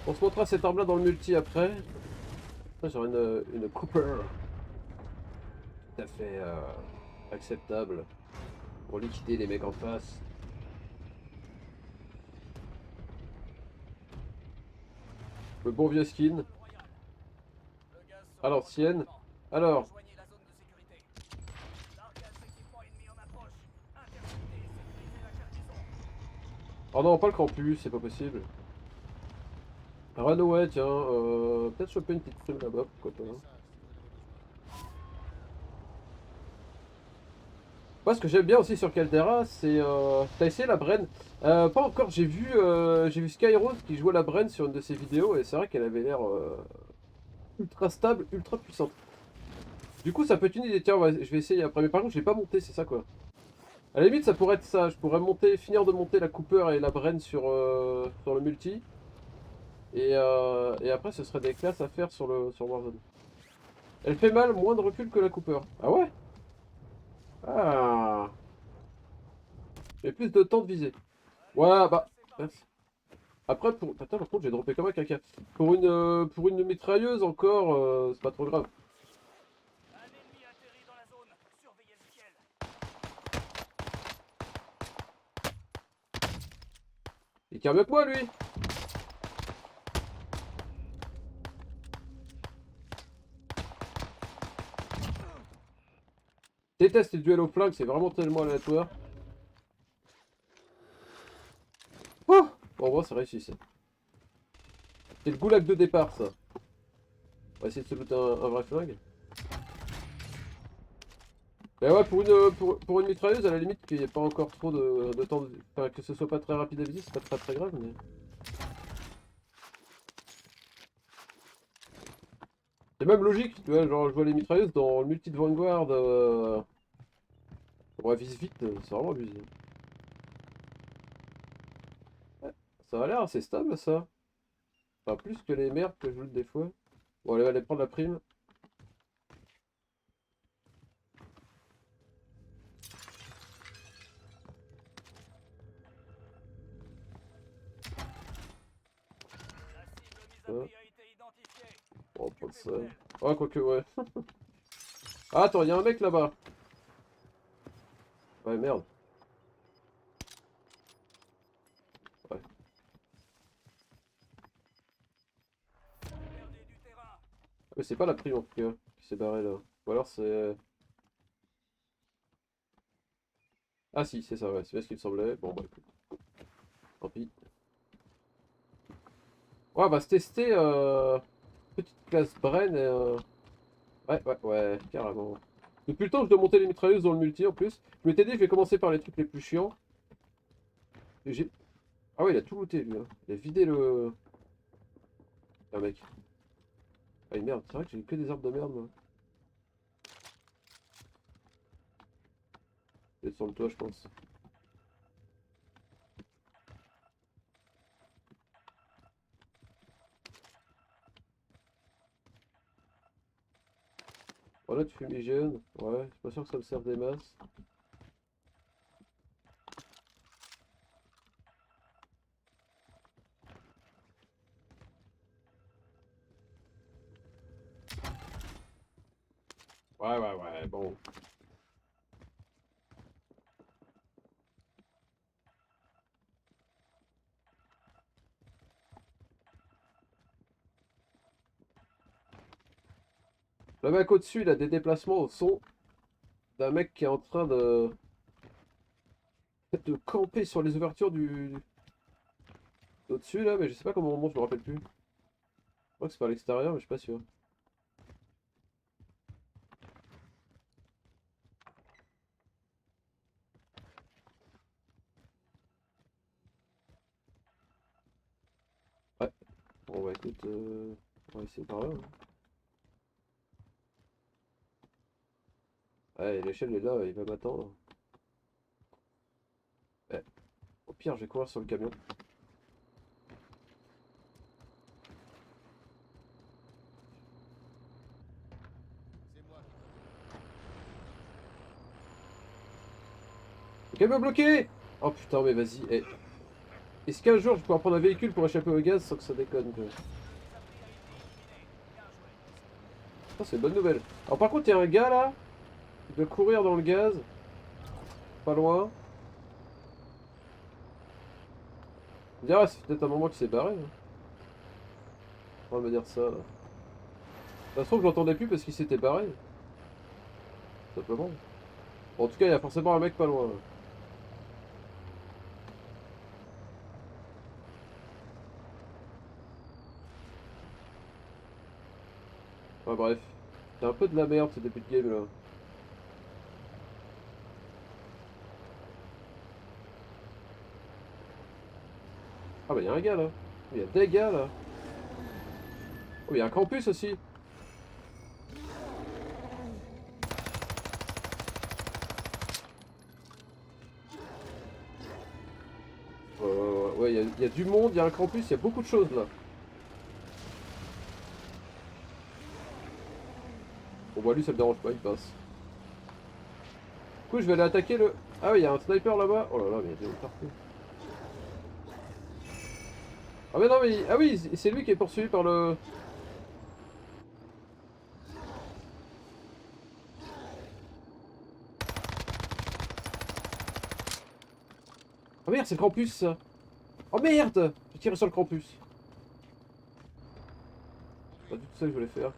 On se montrera cette arme là dans le multi après. J'aurai une Cooper. Tout à fait acceptable pour liquider les mecs en face. Le bon vieux skin. À l'ancienne. Alors. Oh non, pas le campus, c'est pas possible. Runaway, tiens, peut-être choper une petite prime là-bas, pourquoi pas. Moi, ce que j'aime bien aussi sur Caldera, c'est. T'as essayé la Bren? Pas encore, j'ai vu Skyrose qui jouait la Bren sur une de ses vidéos, et c'est vrai qu'elle avait l'air ultra stable, ultra puissante. Du coup, ça peut être une idée, tiens, je vais essayer après. Mais par contre, je l'ai pas monté, c'est ça quoi. À la limite, ça pourrait être ça. Je pourrais finir de monter la Cooper et la Bren sur le multi. Et après, ce serait des classes à faire sur Warzone. Elle fait mal, moins de recul que la Cooper. Ah ouais? Ah. J'ai plus de temps de viser. Ouais, bah. Merci. Après, pour. Attends, par contre, j'ai droppé comme un caca. Pour une mitrailleuse encore, c'est pas trop grave. Il tient mieux que moi, lui! Déteste les duels au flingue, c'est vraiment tellement aléatoire. Oh bon, moi, ça réussit ça. C'est le goulag de départ, ça. On va essayer de se looter un vrai flingue. Mais ouais, pour une mitrailleuse, à la limite, qu'il n'y ait pas encore trop de temps de. Enfin, que ce soit pas très rapide à viser, c'est pas très très grave, mais. C'est même logique, tu vois, genre je vois les mitrailleuses dans le multi de Vanguard. On vise vite, c'est vraiment abusé. Ouais, ça a l'air assez stable ça. Enfin, plus que les merdes que je loot des fois. Bon, allez, allez prendre la prime. Ça. On va prendre ça. Ah, quoique, ouais. Ah, attends, il y a un mec là-bas. Ouais, merde. Ouais. Ah, mais c'est pas la prime en tout cas qui s'est barré là. Ou alors c'est. Ah, si, c'est ça, ouais, c'est bien ce qu'il me semblait. Bon, bah écoute, tant pis. Ouais, on va se tester. Petite classe Bren. Ouais, ouais, ouais, carrément. Depuis le temps que je dois monter les mitrailleuses dans le multi en plus. Je m'étais dit, je vais commencer par les trucs les plus chiants. Et ah ouais, il a tout looté lui, hein. Il a vidé le. Ah mec. Ah merde, c'est vrai que j'ai que des armes de merde moi. Il est sur le toit, je pense. Voilà, tu fumigènes. Ouais, je suis pas sûr que ça me serve des masses. Ouais, ouais, ouais, bon. Le mec au-dessus, il a des déplacements au son d'un mec qui est en train de camper sur les ouvertures au-dessus là, mais je sais pas comment on monte, je me rappelle plus. Je crois que c'est par l'extérieur, mais je suis pas sûr. Ouais, bon bah écoute, on va essayer par là, hein. Ouais, l'échelle est là, il va m'attendre. Ouais. Au pire, je vais courir sur le camion. Le camion bloqué! Oh putain, mais vas-y, eh. Est-ce qu'un jour je pourrais prendre un véhicule pour échapper au gaz sans que ça déconne quoi. Ça c'est une bonne nouvelle. Alors par contre il y a un gars là, qui doit courir dans le gaz, pas loin. On dirait c'est peut-être un moment qu'il s'est barré. Hein. On va me dire ça là. Ça se trouve je l'entendais plus parce qu'il s'était barré. Simplement. Bon, en tout cas il y a forcément un mec pas loin. Là. Ouais bref. C'est un peu de la merde ce début de game là. Ah bah il y a un gars là. Il y a des gars là. Oh il y a un campus aussi. Ouais, il y a du monde, il y a un campus, il y a beaucoup de choses là. Bon bah lui ça le dérange pas, il passe. Du coup je vais aller attaquer le... Ah oui, il y a un sniper là-bas. Oh là là, mais il y a des gens partout. Ah mais non mais... Ah oui, c'est lui qui est poursuivi par le... Ah merde, c'est le campus ça. Oh merde, j'ai tiré sur le campus. C'est pas du tout ça que je voulais faire.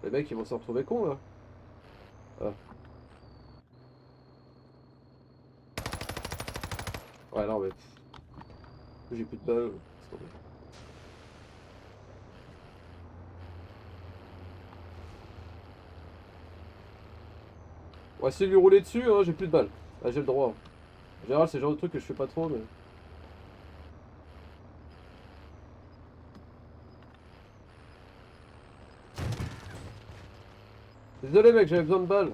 Les mecs ils vont se retrouver cons là. Ah. Ouais non mais... J'ai plus de balles. Laisse tomber. Ouais, c'est lui rouler dessus, hein, j'ai plus de balles. Ah, j'ai le droit. En général, c'est le genre de truc que je fais pas trop, mais. Désolé, mec, j'avais besoin de balles.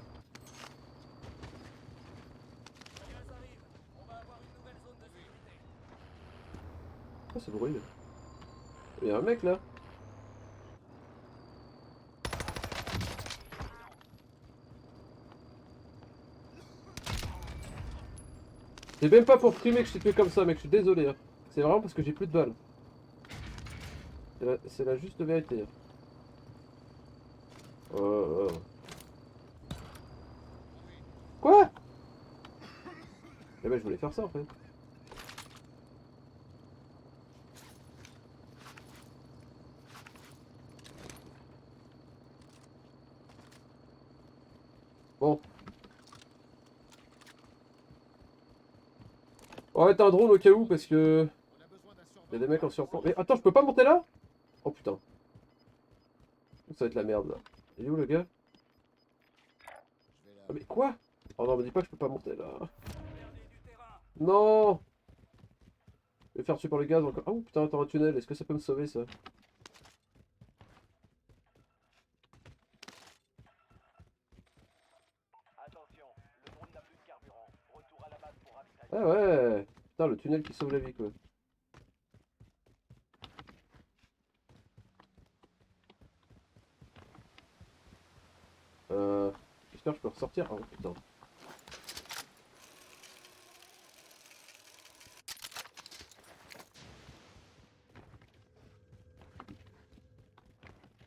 Oh, c'est bruit. Il y a un mec là. C'est même pas pour frimer que je t'ai tué comme ça, mec, je suis désolé. Hein. C'est vraiment parce que j'ai plus de balles. C'est la juste vérité. Hein. Euh... Quoi? Eh ben, je voulais faire ça en fait. Bon. On va mettre un drone au cas où parce que. Il y a des mecs en surplomb. Mais attends, je peux pas monter là? Oh putain. Ça va être la merde là. Il est où le gars? Ah mais quoi? Oh non, me dis pas que je peux pas monter là. Non! Je vais faire tuer par le gaz encore. Oh putain, attends, un tunnel, est-ce que ça peut me sauver ça? Ah ouais! Putain, le tunnel qui sauve la vie quoi. J'espère que je peux ressortir. Oh putain.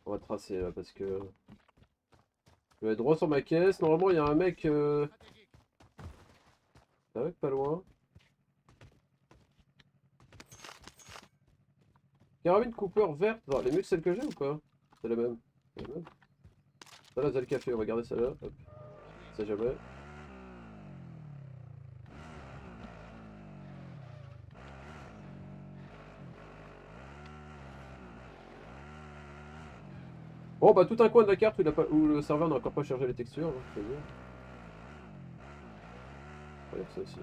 On va tracer là parce que. Je vais être droit sur ma caisse. Normalement, il y a un mec. Un mec pas loin. Carabine Cooper verte. Attends, elle est mieux que celle que j'ai ou pas? C'est la même. C'est la même. Ça là, c'est le café. On va garder celle-là. Hop. Ça jamais. Bon, bah, tout un coin de la carte où, où le serveur n'a encore pas chargé les textures. Hein, c'est bien. Regarde ça aussi.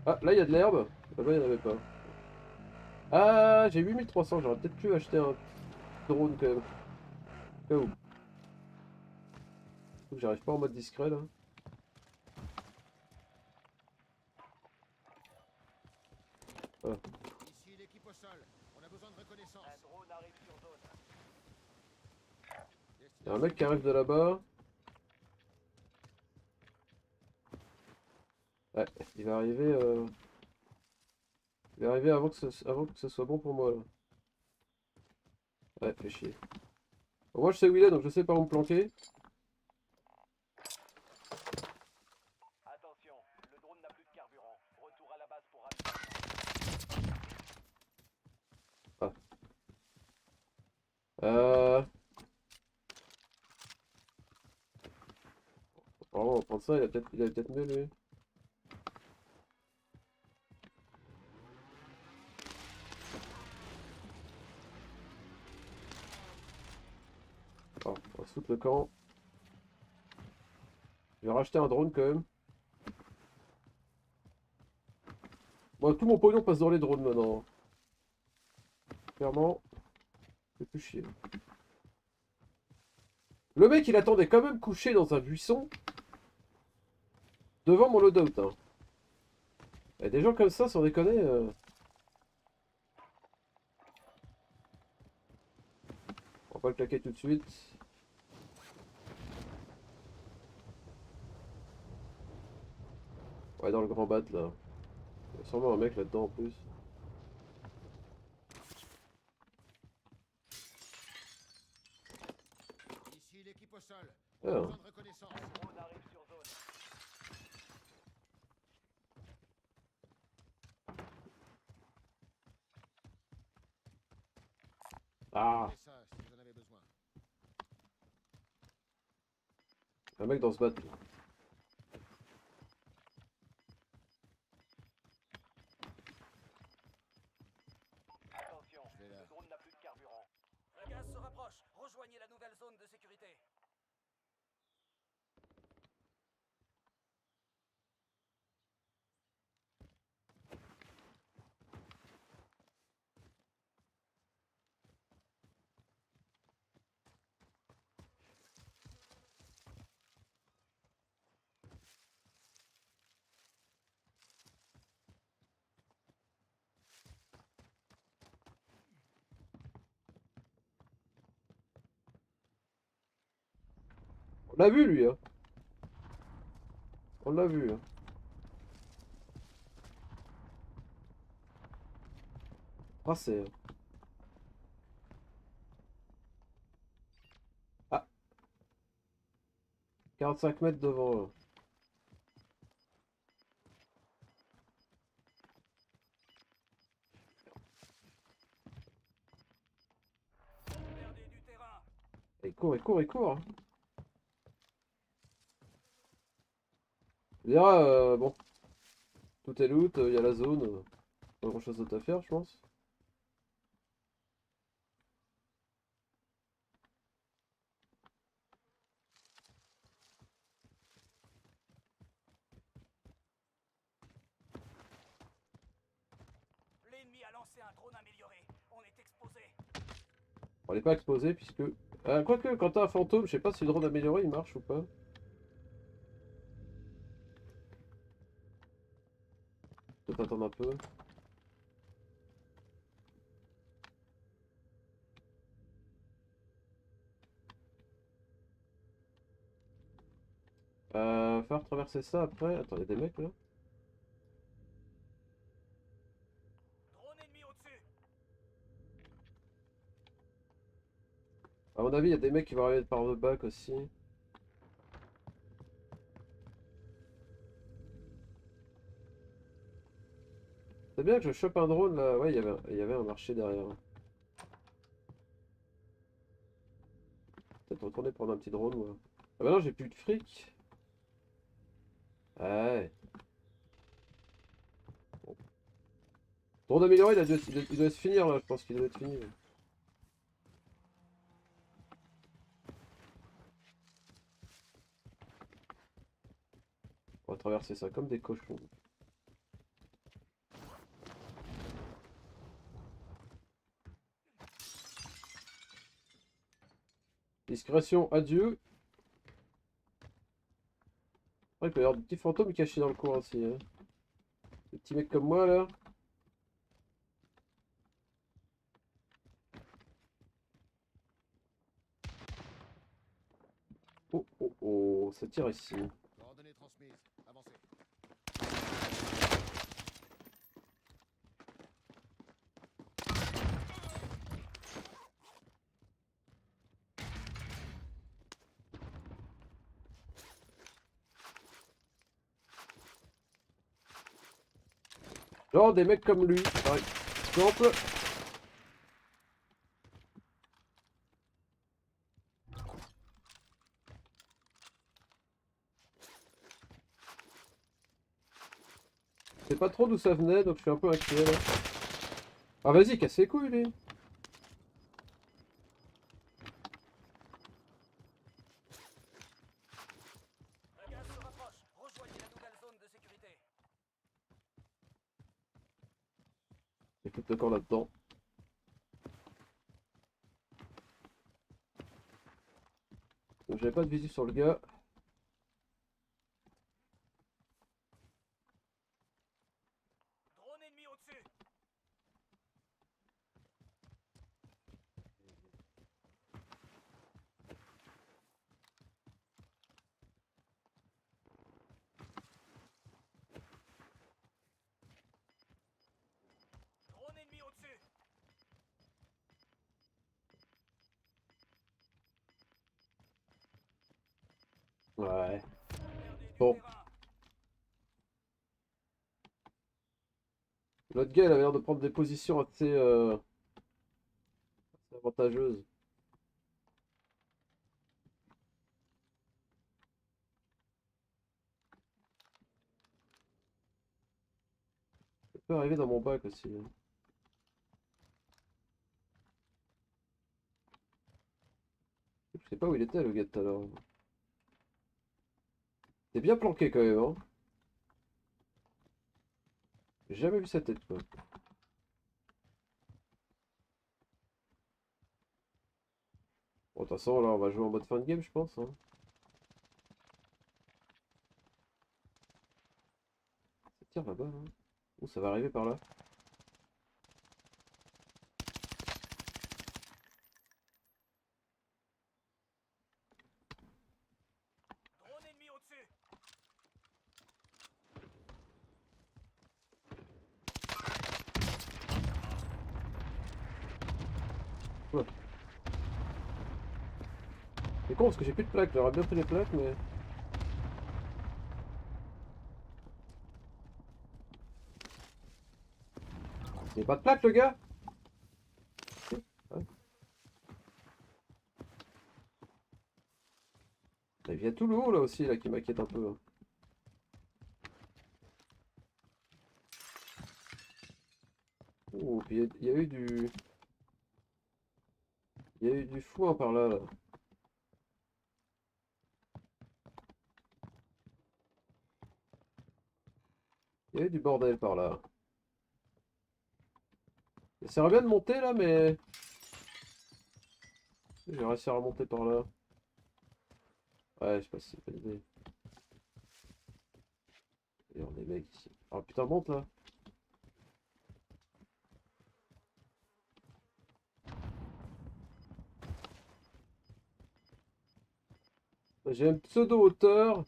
Ah, là, il y a de l'herbe. Là-bas, il n'y en avait pas. Ah, j'ai 8300. J'aurais peut-être pu acheter un drone quand même. Au cas où. Faut que j'arrive pas en mode discret là. Ah. Ici l'équipe au sol. On a besoin de reconnaissance. Un drone arrive sur zone. Il y a un mec qui arrive de là-bas. Ouais, il va arriver, il va arriver avant que ce soit bon pour moi là. Ouais, fait chier. Bon, moi je sais où il est donc je sais par où me planquer. Attention, le drone n'a plus de carburant. Retour à la base pour ravitaillement. Ah. Euh... Oh, on va prendre ça, il a peut-être mieux lui. Oh, on va se foutre le camp. Je vais racheter un drone quand même. Moi tout mon pognon passe dans les drones maintenant. Clairement, c'est plus chier. Le mec il attendait quand même couché dans un buisson devant mon loadout. Hein. Et des gens comme ça, sans déconner. On va pas le claquer tout de suite. Ouais, dans le grand bat là. Il y a sûrement un mec là-dedans en plus. Ici l'équipe au sol. Ah. Besoin de reconnaissance. Drone arrive sur zone. Ah, Prenez ça si vous en avez besoin. un mec dans ce bat. Attention, Je vais là. le drone n'a plus de carburant. Le gaz se rapproche. Rejoignez la nouvelle zone de sécurité. On l'a vu lui, hein. On l'a vu. Hein. Ah, c'est. Ah, 45 mètres devant. Là. Perdez du terrain. Il court, il court, il court. Hein. Il dira, bon, tout est loot, il y a la zone. Pas grand chose d'autre à faire, je pense. L'ennemi a lancé un drone amélioré. On est exposé. On n'est pas exposé puisque. Quoique, quand t'as un fantôme, je sais pas si le drone amélioré il marche ou pas. Peut-être attendre un peu. Faire traverser ça après. Attends, il y a des mecs là. Drone ennemi au-dessus. À mon avis, il y a des mecs qui vont arriver par le bac aussi. C'est bien que je chope un drone là. Ouais, il y avait un marché derrière. Peut-être retourner prendre un petit drone, moi. Ah bah non, j'ai plus de fric. Ouais. Bon. Drone amélioré, il doit se finir là. Je pense qu'il doit être fini. On va traverser ça comme des cochons. Discrétion, adieu. Ouais, il peut y avoir des petits fantômes cachés dans le coin aussi. Hein. Des petits mecs comme moi là. Oh, oh, oh, ça tire ici. Coordonnées transmises. Avancez. Genre des mecs comme lui, par exemple. Je sais pas trop d'où ça venait, donc je suis un peu inquiet là. Ah vas-y, casse les couilles lui. Le gaz se rapproche. Rejoignez la nouvelle zone de sécurité. Écoute encore là-dedans. Donc j'avais pas de visu sur le gars. Drone ennemi au-dessus. Drone ennemi au-dessus. Ouais. Perdez du Bon. terrain. L'autre gars il avait l'air de prendre des positions assez avantageuses. Ça peut arriver dans mon bac aussi. Hein. Je sais pas où il était le gars de tout à l'heure. T'es bien planqué quand même, hein. J'ai jamais vu sa tête quoi. Bon, de toute façon là on va jouer en mode fin de game je pense. Hein. Ça tire là-bas là. Ouh, ça va arriver par là. Drone ennemi au-dessus. Ouais. C'est con parce que j'ai plus de plaques, j'aurais bien pris les plaques mais... Il n'y a pas de plaques le gars. Ouais. Il vient tout le haut là aussi là qui m'inquiète un peu. Hein. Oh, puis il y a eu du... Il y a eu du foin par là. Là. Il y a eu du bordel par là. Ça bien de monter là mais... J'ai réussi à remonter par là. Ouais, je sais pas si c'est pas l'idée. Il y a des mecs ici. Ah putain, monte là. J'ai un pseudo hauteur.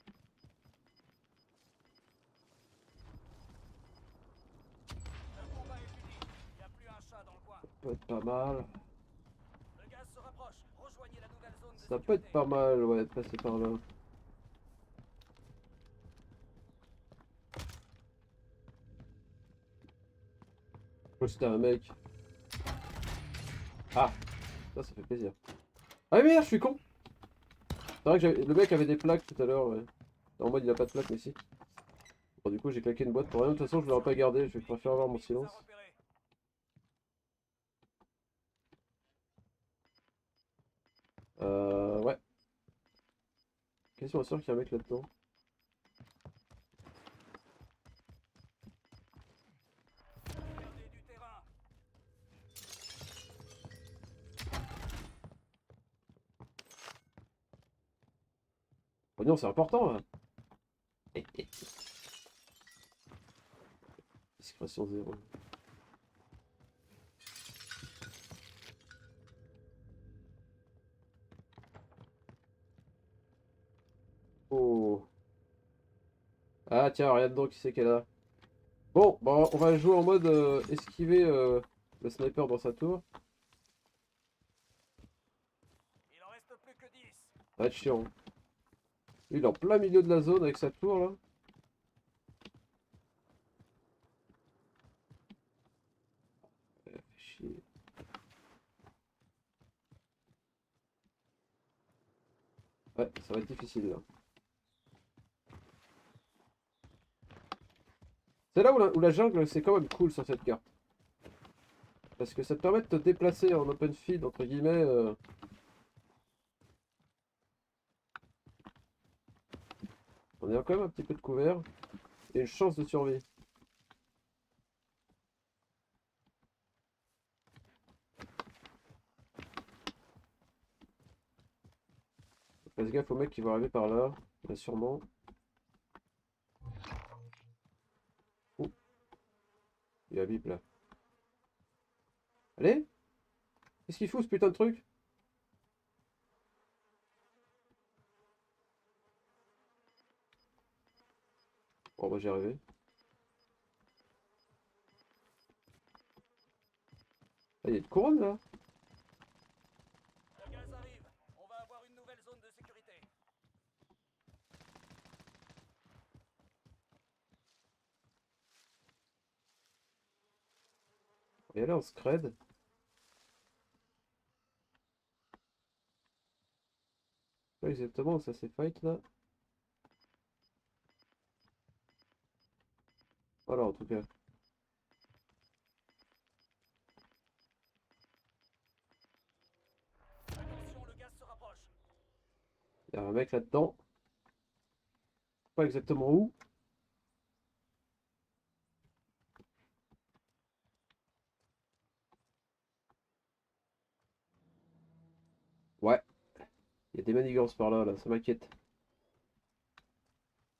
Le combat est fini. Il n'y a plus un chat dans le coin. Ça peut être pas mal. Le gaz se rapproche. Rejoignez la nouvelle zone de Ça peut être sécurité. pas mal, ouais, de passer par là. Oh, c'était un mec. Ah, ça fait plaisir. Ah merde, je suis con. C'est vrai que le mec avait des plaques tout à l'heure, ouais. En mode il a pas de plaques, mais si. Bon, du coup, j'ai claqué une boîte pour rien. De toute façon, je l'aurais pas gardé. Je préfère avoir mon Ennemi vous a silence. repéré. Ouais. Question sûr qu'il y a un mec là-dedans. Perdez du terrain. Pognon, c'est important, là. Discrétion zéro. Ah tiens, regarde donc qui c'est qu'elle a. Bon, bon, on va jouer en mode esquiver le sniper dans sa tour. Il en reste plus que 10. Ça va être chiant. Lui, il est en plein milieu de la zone avec sa tour là. Fait chier. Ouais, ça va être difficile là. C'est là où la jungle, c'est quand même cool sur cette carte. Parce que ça te permet de te déplacer en open field, entre guillemets. On est quand même un petit peu de couvert. Et une chance de survie. Fais gaffe au mec qui va arriver par là. Là, sûrement. Oh, il y a bip là. Allez! Qu'est-ce qu'il fout ce putain de truc? Bon bah j'ai arrivé. Ah, il y a une couronne là. Le gaz arrive. On va avoir une nouvelle zone de sécurité. On va y aller en scred. Pas exactement où ça s'est fight là. Voilà en tout cas. Attention, le gaz se rapproche. Il y a un mec là-dedans. Pas exactement où. Ouais. Il y a des manigances par là, là. Ça m'inquiète.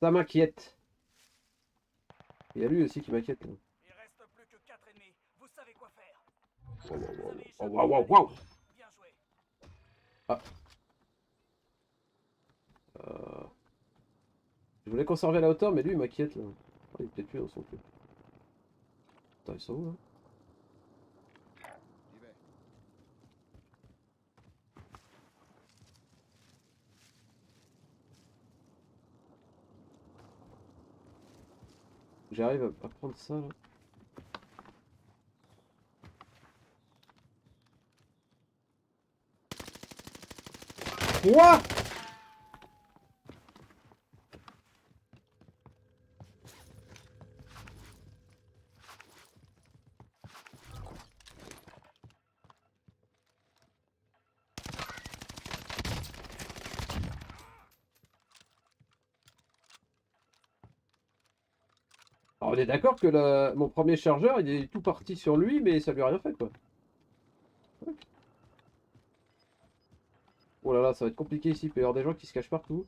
Ça m'inquiète. Il y a lui aussi qui m'inquiète là. Il reste plus que 4 ennemis. Vous savez quoi faire. Wow, wow, Vous wow. avez Oh, échappé wow, wow, à wow. l'ennemi. Bien joué. Ah. Euh, Je voulais conserver la hauteur, mais lui il m'inquiète là. Oh, il est peut-être plus dans son truc. Attends, ils sont où là? J'y vais. J'arrive à prendre ça là. Quoi? Alors, on est d'accord que mon premier chargeur il est tout parti sur lui, mais ça lui a rien fait quoi. Oh là là, ça va être compliqué ici, il peut y avoir des gens qui se cachent partout.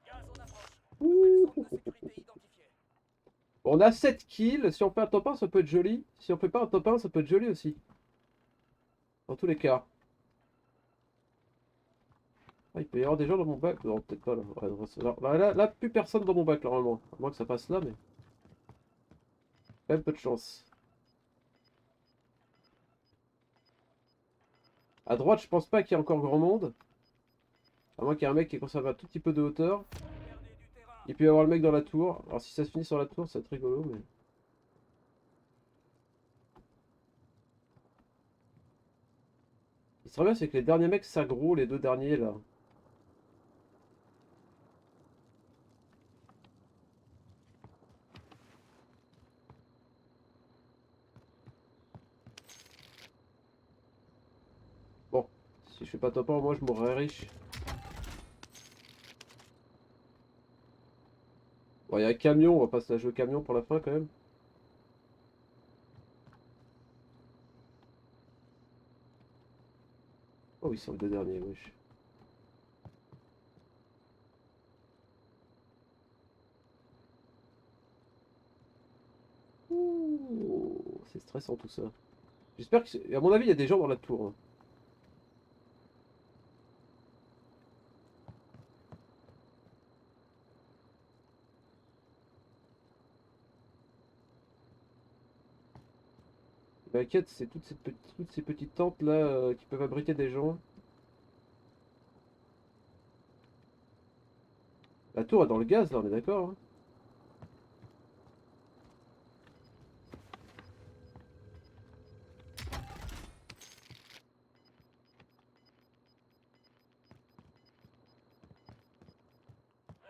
Gaz en approche. Nouvelle Ouh. zone de sécurité identifiée. On a 7 kills, si on fait un top 1 ça peut être joli. Si on fait pas un top 1 ça peut être joli aussi. Dans tous les cas. Ah, il peut y avoir des gens dans mon bac. Non, peut-être pas là. Ouais, non, là, plus personne dans mon bac normalement. À moins que ça passe là, mais. Quand même peu de chance. À droite, je pense pas qu'il y ait encore grand monde. À moins qu'il y ait un mec qui conserve un tout petit peu de hauteur. Perdez du terrain. Il peut y avoir le mec dans la tour. Alors si ça se finit sur la tour, ça va être rigolo, mais. Ce qui serait bien, c'est que les derniers mecs s'aggro, les deux derniers là. Bon, si je fais pas top 1, moi je mourrai riche. Bon, il y a un camion, on va pas se la jouer au camion pour la fin quand même. Oh, ils sont les deux derniers, wesh. Ouh, c'est stressant tout ça. J'espère que. À mon avis, il y a des gens dans la tour, hein. ma quête, c'est toutes ces petites tentes là qui peuvent abriter des gens. La tour est dans le gaz là, on est d'accord, hein.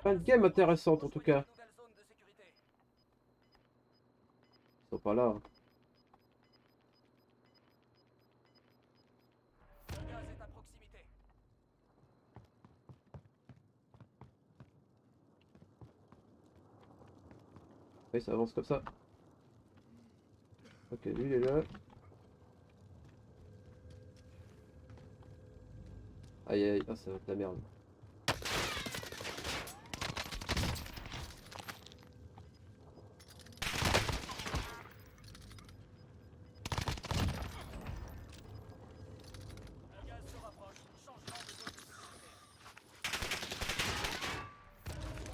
Fin de game intéressante en tout cas. Nouvelle zone de sécurité. Ils sont pas là, hein. Le gaz est à proximité. Oui, ça avance comme ça. Ok, lui il est là. Aïe aïe, ah, ça va être la merde. Le gaz se rapproche. Changement de zone de sécurité.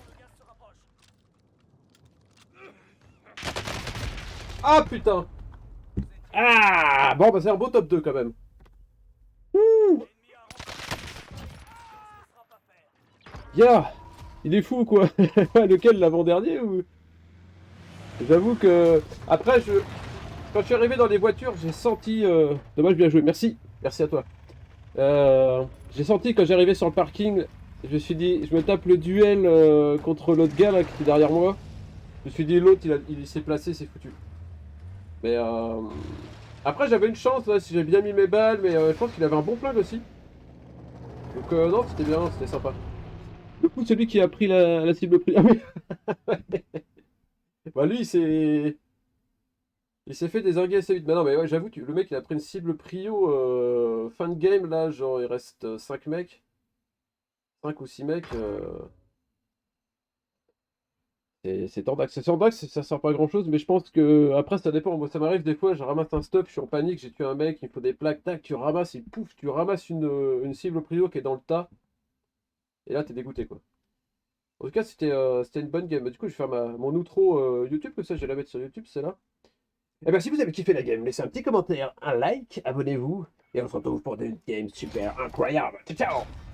Le gaz se rapproche. Ah putain! Ah! Bon bah c'est un beau top 2 quand même. Ennemi à rencontrer. Ce ne sera pas fait. Ya! Il est fou quoi! Lequel, l'avant-dernier ou... J'avoue que... Après, quand je suis arrivé dans les voitures, j'ai senti... Dommage, bien joué. Merci. Merci à toi. J'ai senti quand j'arrivais sur le parking, je me suis dit, je me tape le duel contre l'autre gars là qui était derrière moi. Je me suis dit, l'autre il s'est placé, c'est foutu. Mais après, j'avais une chance là, si j'ai bien mis mes balles, mais je pense qu'il avait un bon flingue aussi. Donc non, c'était bien, c'était sympa. Du coup, celui qui a pris la cible prix. Ah oui. Bah lui, il s'est fait désinguer assez vite. Mais non, mais ouais, j'avoue que le mec, il a pris une cible prio fin de game, là, genre, il reste 5 mecs. 5 ou 6 mecs. C'est Tordax. C'est Tordax, ça sert pas à grand chose, mais je pense que, après, ça dépend. Moi, ça m'arrive des fois, je ramasse un stuff, je suis en panique, j'ai tué un mec, il me faut des plaques, tac, tu ramasses, et pouf, tu ramasses une cible prio qui est dans le tas. Et là, t'es dégoûté, quoi. En tout cas, c'était une bonne game. Du coup, je vais faire mon outro YouTube, comme ça, je vais la mettre sur YouTube, c'est là. Et bien, si vous avez kiffé la game, laissez un petit commentaire, un like, abonnez-vous, et on se retrouve pour des games super incroyables. Ciao, ciao!